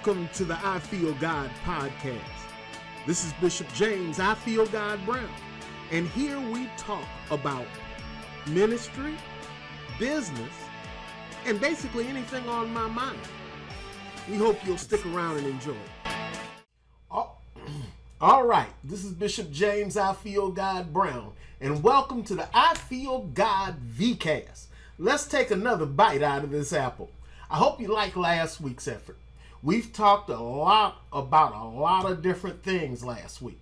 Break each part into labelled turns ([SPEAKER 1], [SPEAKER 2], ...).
[SPEAKER 1] Welcome to the I Feel God podcast. This is Bishop James, I Feel God Brown, and here we talk about ministry, business, and basically anything on my mind. We hope you'll stick around and enjoy it. All right, this is Bishop James, I Feel God Brown, and welcome to the I Feel God VCast. Let's take another bite out of this apple. I hope you liked last week's effort. We've talked a lot about a lot of different things last week.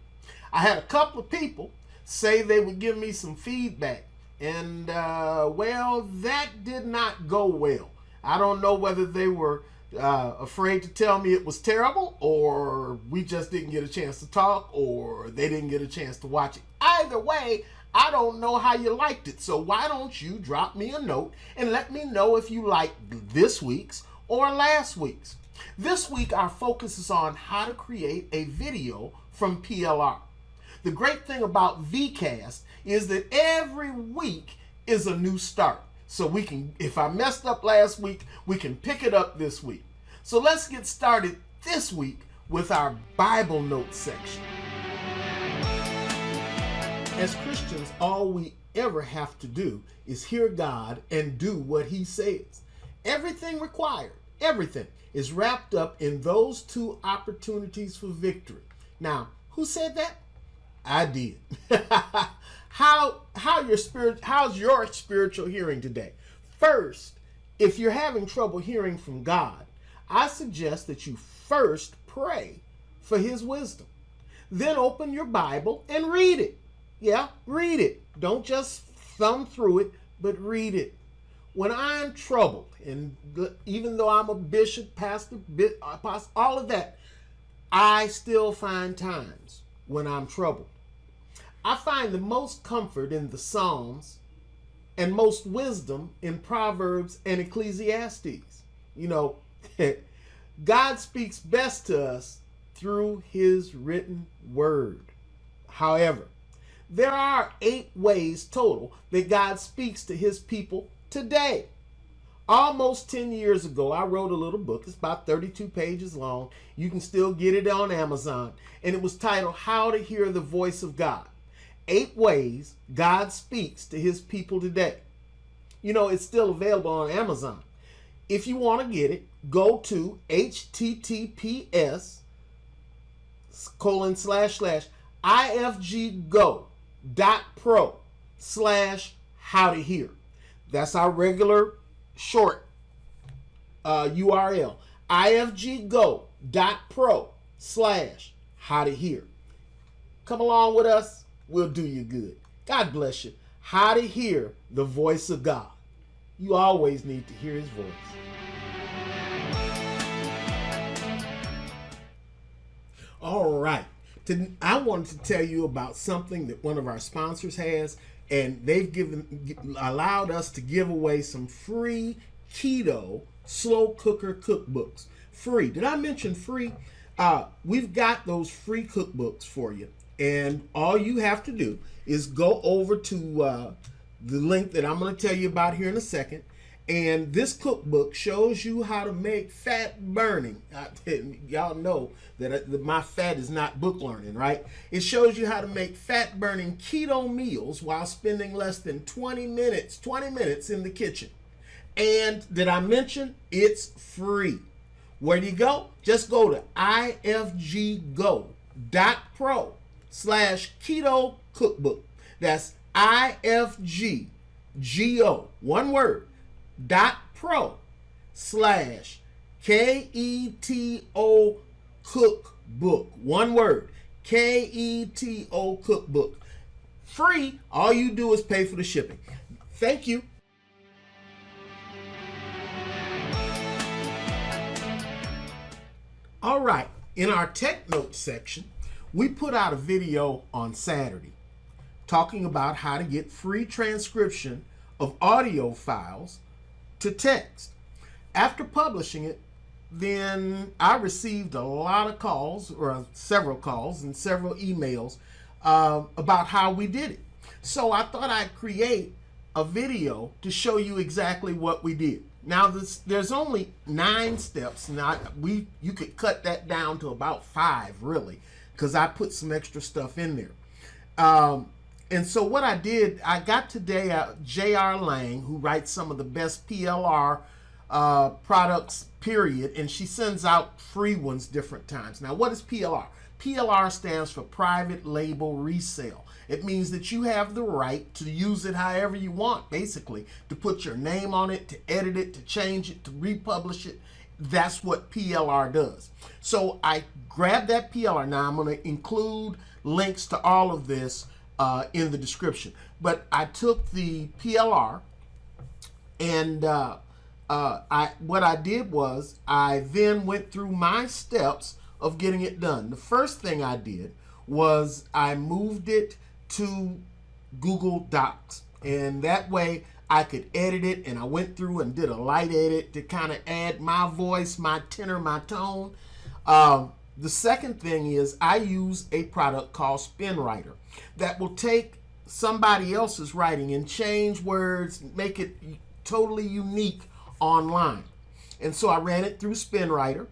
[SPEAKER 1] I had a couple of people say they would give me some feedback, and well, that did not go well. I don't know whether they were afraid to tell me it was terrible, or we just didn't get a chance to talk, or they didn't get a chance to watch it. Either way, I don't know how you liked it, so why don't you drop me a note and let me know if you liked this week's or last week's. This week, our focus is on how to create a video from PLR. The great thing about VCast is that every week is a new start. So we can, if I messed up last week, we can pick it up this week. So let's get started this week with our Bible notes section. As Christians, all we ever have to do is hear God and do what He says. Everything required, everything is wrapped up in those two opportunities for victory. Now, who said that? I did. How's your spiritual hearing today? First, if you're having trouble hearing from God, I suggest that you first pray for His wisdom. Then open your Bible and read it. Yeah, read it. Don't just thumb through it, but read it. When I'm troubled, and even though I'm a bishop, pastor, apostle, all of that, I still find times when I'm troubled. I find the most comfort in the Psalms and most wisdom in Proverbs and Ecclesiastes. You know, God speaks best to us through His written word. However, there are 8 ways total that God speaks to His people today. Almost 10 years ago, I wrote a little book. It's about 32 pages long. You can still get it on Amazon. And it was titled, How to Hear the Voice of God. 8 ways God speaks to His people today. You know, it's still available on Amazon. If you want to get it, go to https://ifggo.pro/how-to-hear. That's our regular short URL, ifggo.pro/how-to-hear. Come along with us. We'll do you good. God bless you. How to hear the voice of God. You always need to hear His voice. All right. I wanted to tell you about something that one of our sponsors has, and they've allowed us to give away some free Keto slow cooker cookbooks. Free. Did I mention free? We've got those free cookbooks for you, and all you have to do is go over to the link that I'm going to tell you about here in a second. And this cookbook shows you how to make fat burning. Y'all know that my fat is not book learning, right? It shows you how to make fat burning keto meals while spending less than 20 minutes in the kitchen. And did I mention it's free? Where do you go? Just go to ifggo.pro/keto cookbook. That's ifggo, one word, .pro/KETO cookbook. One word, KETO cookbook. Free. All you do is pay for the shipping. Thank you. All right. In our tech notes section, we put out a video on Saturday talking about how to get free transcription of audio files to text. After publishing it, then I received a lot of calls, or several calls and several emails about how we did it. So I thought I'd create a video to show you exactly what we did. Now there's only 9 steps. Now you could cut that down to about 5 really, because I put some extra stuff in there. And so what I did, I got today J.R. Lang, who writes some of the best PLR products, period, and she sends out free ones different times. Now, what is PLR? PLR stands for Private Label Resale. It means that you have the right to use it however you want, basically, to put your name on it, to edit it, to change it, to republish it. That's what PLR does. So I grabbed that PLR. Now I'm going to include links to all of this in the description. But I took the PLR and what I did was I then went through my steps of getting it done. The first thing I did was I moved it to Google Docs, and that way I could edit it, and I went through and did a light edit to kind of add my voice, my tenor, my tone. The second thing is I use a product called SpenWriter that will take somebody else's writing and change words, make it totally unique online. And so I ran it through SpenWriter.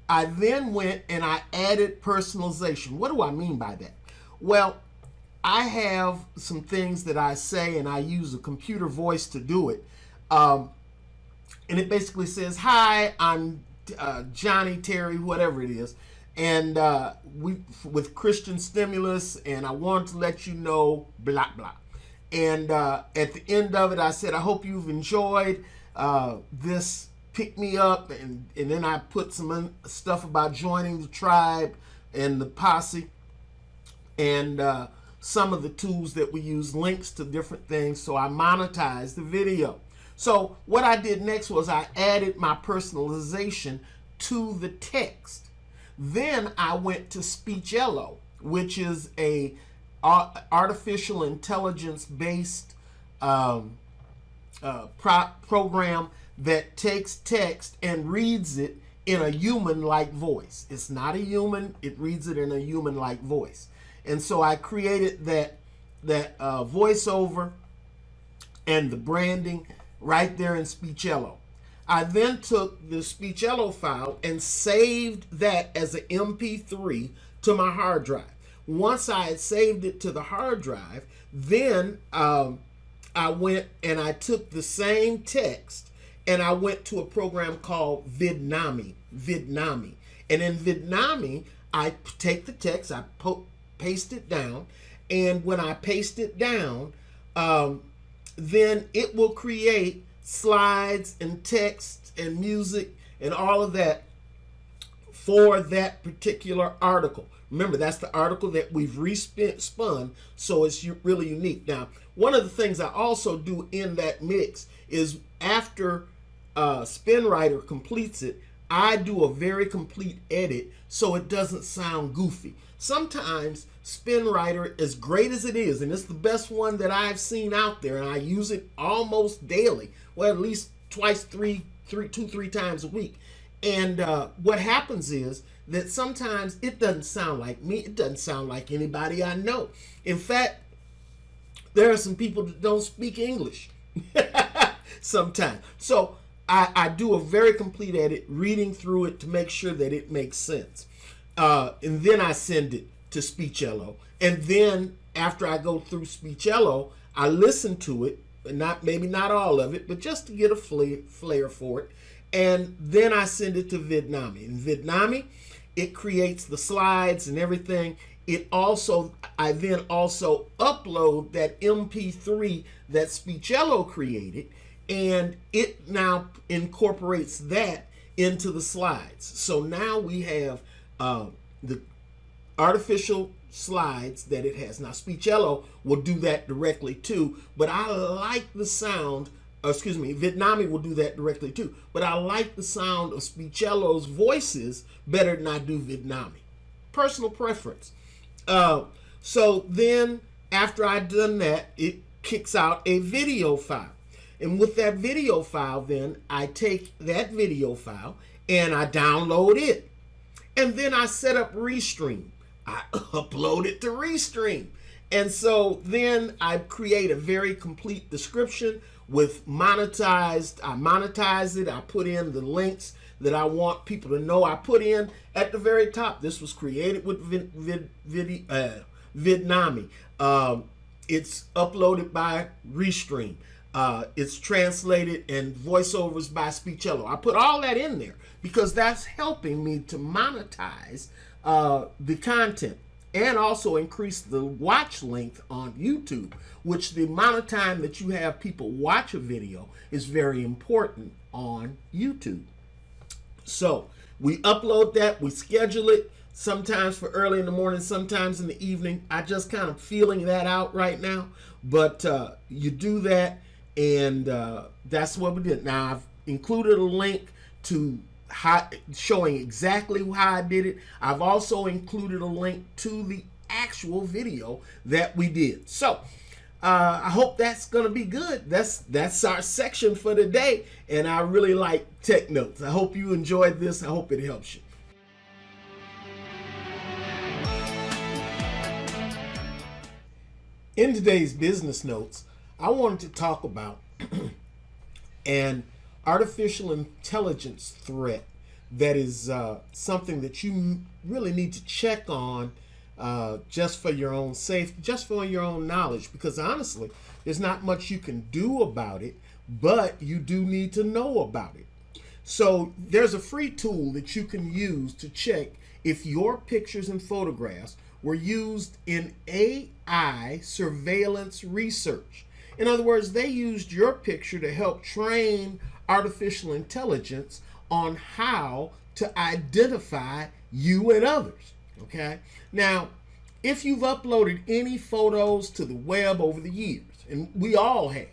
[SPEAKER 1] I then went and I added personalization. What do I mean by that? Well, I have some things that I say and I use a computer voice to do it. And it basically says, "Hi, I'm Johnny, Terry," whatever it is. And with Christian stimulus, and I want to let you know, blah, blah. And at the end of it, I said, "I hope you've enjoyed this pick me up," and then I put some stuff about joining the tribe and the posse, and some of the tools that we use, links to different things, so I monetized the video. So what I did next was I added my personalization to the text. Then I went to Speechello, which is a artificial intelligence based program that takes text and reads it in a human-like voice. It's not a human, it reads it in a human-like voice. And so I created that voiceover and the branding right there in Speechello. I then took the Speechello file and saved that as an MP3 to my hard drive. Once I had saved it to the hard drive, then I went and I took the same text and I went to a program called Vidnami. And in Vidnami, I take the text, I paste it down, and when I paste it down, then it will create slides and text and music and all of that for that particular article. Remember, that's the article that we've spun, so it's really unique. Now, one of the things I also do in that mix is after SpenWriter completes it, I do a very complete edit so it doesn't sound goofy. Sometimes SpenWriter, as great as it is, and it's the best one that I've seen out there, and I use it almost daily, well, at least twice, two, three times a week. And what happens is that sometimes it doesn't sound like me. It doesn't sound like anybody I know. In fact, there are some people that don't speak English sometimes. So I do a very complete edit, reading through it to make sure that it makes sense. And then I send it to Speechello. And then after I go through Speechello, I listen to it, maybe not all of it, but just to get a flair for it. And then I send it to Vidnami. In Vidnami, it creates the slides and everything. I then also upload that MP3 that Speechello created, and it now incorporates that into the slides. So now we have the artificial slides that it has. Now Speechello will do that directly too, but I like the sound, Vidnami will do that directly too, but I like the sound of Speechello's voices better than I do Vidnami. Personal preference. So then after I've done that, it kicks out a video file. And with that video file, then I take that video file and I download it. And then I set up Restream. I upload it to Restream. And so then I create a very complete description with monetized. I monetize it. I put in the links that I want people to know. I put in at the very top, this was created with Vidnami. It's uploaded by Restream. It's translated and voiceovers by Speechello. I put all that in there because that's helping me to monetize the content and also increase the watch length on YouTube, which the amount of time that you have people watch a video is very important on YouTube. So we upload that, we schedule it, sometimes for early in the morning, sometimes in the evening. I just kind of feeling that out right now, but you do that, and that's what we did. Now I've included a link to showing exactly how I did it. I've also included a link to the actual video that we did. So I hope that's going to be good. That's our section for today, and I really like tech notes. I hope you enjoyed this. I hope it helps you. In today's business notes, I wanted to talk about an artificial intelligence threat that is something that you really need to check on just for your own safety, just for your own knowledge, because honestly, there's not much you can do about it, but you do need to know about it. So there's a free tool that you can use to check if your pictures and photographs were used in AI surveillance research. In other words, they used your picture to help train artificial intelligence on how to identify you and others. Okay? Now, if you've uploaded any photos to the web over the years, and we all have,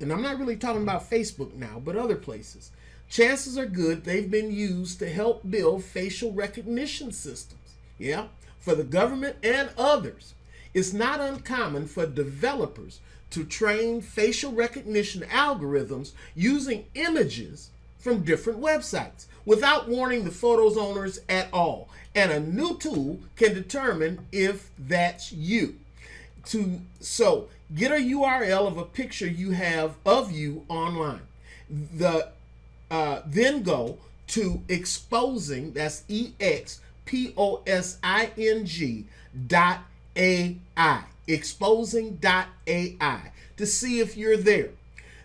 [SPEAKER 1] and I'm not really talking about Facebook now, but other places, chances are good they've been used to help build facial recognition systems. Yeah? For the government and others. It's not uncommon for developers to train facial recognition algorithms using images from different websites without warning the photos owners at all. And a new tool can determine if that's you. So get a URL of a picture you have of you online. Then go to exposing, that's exposing.ai, exposing.ai, to see if you're there.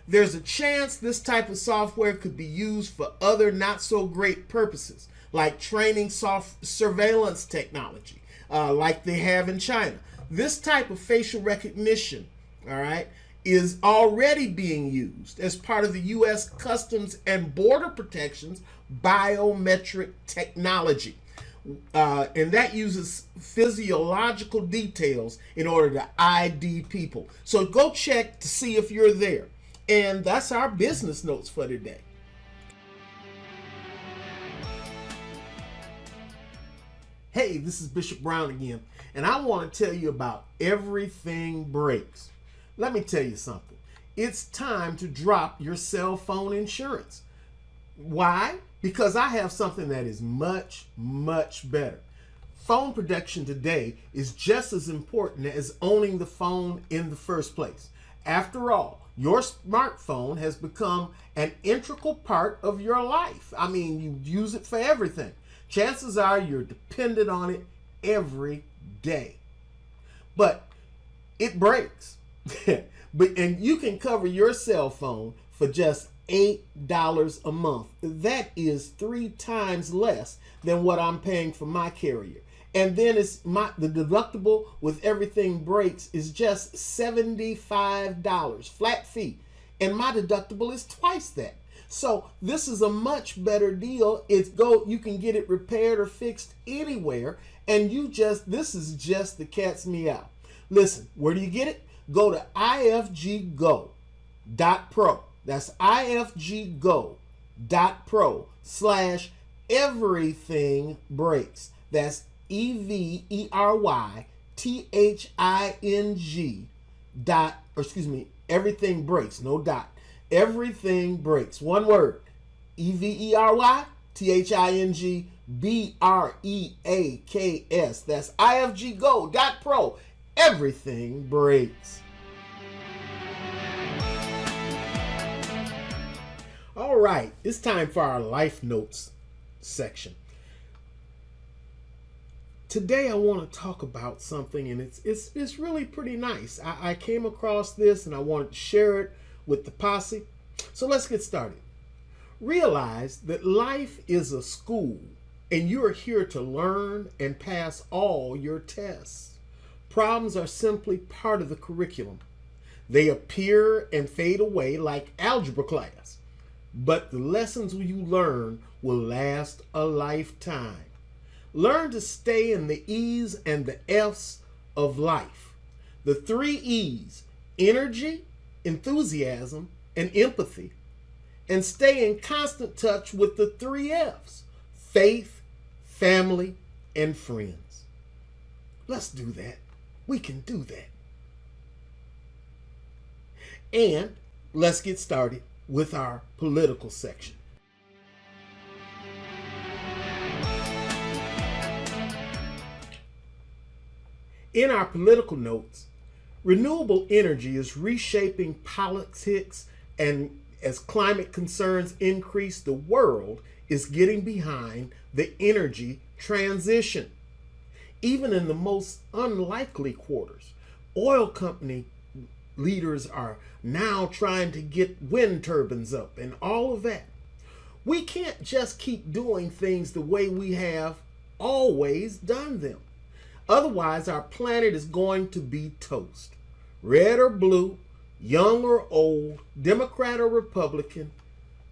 [SPEAKER 1] There's a chance this type of software could be used for other not so great purposes, like training surveillance technology, like they have in China. This type of facial recognition, all right, is already being used as part of the U.S. Customs and Border Protection's biometric technology. And that uses physiological details in order to ID people. So go check to see if you're there. And that's our business notes for today. Hey, this is Bishop Brown again, and I want to tell you about Everything Breaks. Let me tell you something. It's time to drop your cell phone insurance. Why? Because I have something that is much, much better. Phone protection today is just as important as owning the phone in the first place. After all, your smartphone has become an integral part of your life. I mean, you use it for everything. Chances are you're dependent on it every day. But it breaks. And you can cover your cell phone for just $8 a month. That is 3 times less than what I'm paying for my carrier. And then the deductible with Everything Breaks is just $75 flat fee, and my deductible is twice that. So this is a much better deal. You can get it repaired or fixed anywhere, and this is just the cat's meow. Listen, where do you get it? Go to ifggo.pro. That's ifggo.pro/everything-breaks. That's everything breaks, no dot. Everything Breaks, one word. everything-breaks. That's ifggo.pro. everything breaks. All right, it's time for our life notes section. Today I want to talk about something, and it's really pretty nice. I came across this and I wanted to share it with the posse. So let's get started. Realize that life is a school, and you are here to learn and pass all your tests. Problems are simply part of the curriculum. They appear and fade away like algebra class, but the lessons you learn will last a lifetime. Learn to stay in the E's and the F's of life. The 3 E's: energy, enthusiasm, and empathy. And stay in constant touch with the 3 F's: faith, family, and friends. Let's do that. We can do that. And let's get started with our political section. In our political notes, renewable energy is reshaping politics, and as climate concerns increase, the world is getting behind the energy transition. Even in the most unlikely quarters, oil company leaders are now trying to get wind turbines up and all of that. We can't just keep doing things the way we have always done them. Otherwise, our planet is going to be toast. Red or blue, young or old, Democrat or Republican,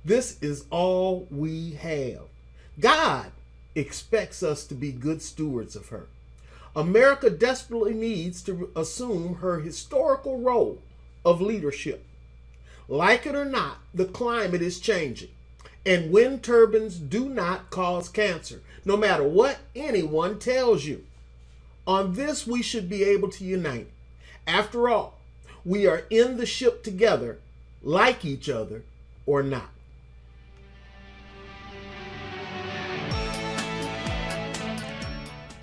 [SPEAKER 1] this is all we have. God expects us to be good stewards of her. America desperately needs to assume her historical role of leadership. Like it or not, the climate is changing, and wind turbines do not cause cancer, no matter what anyone tells you. On this, we should be able to unite. After all, we are in the ship together, like each other or not.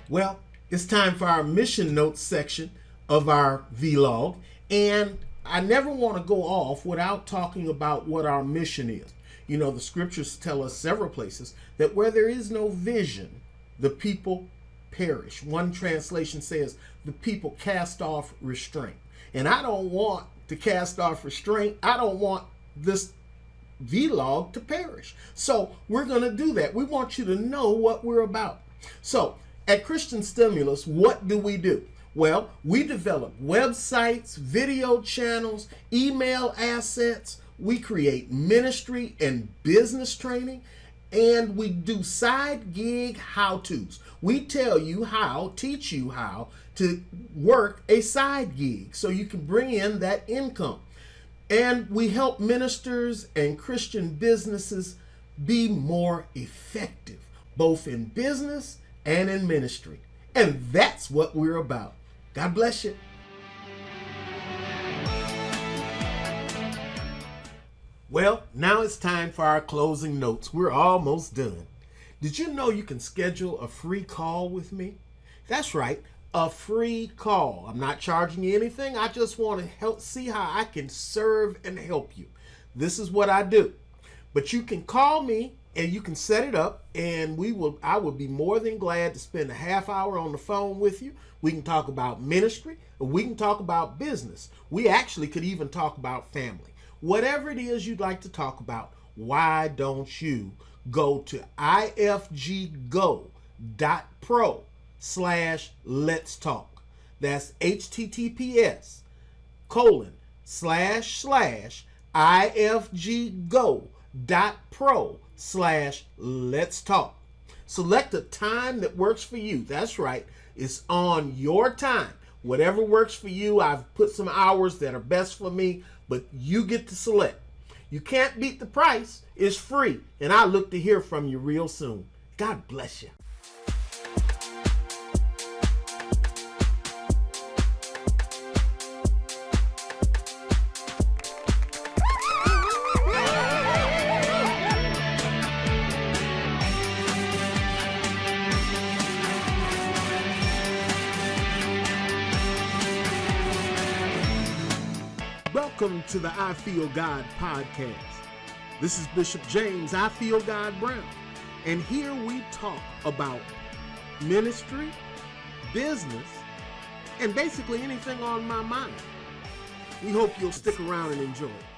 [SPEAKER 1] Well, it's time for our mission notes section of our vlog, and I never want to go off without talking about what our mission is. You know, the scriptures tell us several places that where there is no vision, the people perish. One translation says the people cast off restraint. And I don't want to cast off restraint. I don't want this vlog to perish. So we're going to do that. We want you to know what we're about. So at Christian Stimulus, what do? Well, we develop websites, video channels, email assets. We create ministry and business training, and we do side gig how-tos. We tell you how, teach you how to work a side gig so you can bring in that income. And we help ministers and Christian businesses be more effective, both in business and in ministry. And that's what we're about. God bless you. Well, now it's time for our closing notes. We're almost done. Did you know you can schedule a free call with me? That's right, a free call. I'm not charging you anything. I just want to see how I can serve and help you. This is what I do. But you can call me and you can set it up, and I will be more than glad to spend a half hour on the phone with you. We can talk about ministry, or we can talk about business. We actually could even talk about family. Whatever it is you'd like to talk about, why don't you go to ifggo.pro/let's talk. That's https://ifggo.pro/let's talk. Select a time that works for you. That's right. It's on your time. Whatever works for you. I've put some hours that are best for me, but you get to select. You can't beat the price. It's free. And I look to hear from you real soon. God bless you. Welcome to the I Feel God podcast. This is Bishop James, I Feel God Brown, and here we talk about ministry, business, and basically anything on my mind. We hope you'll stick around and enjoy it.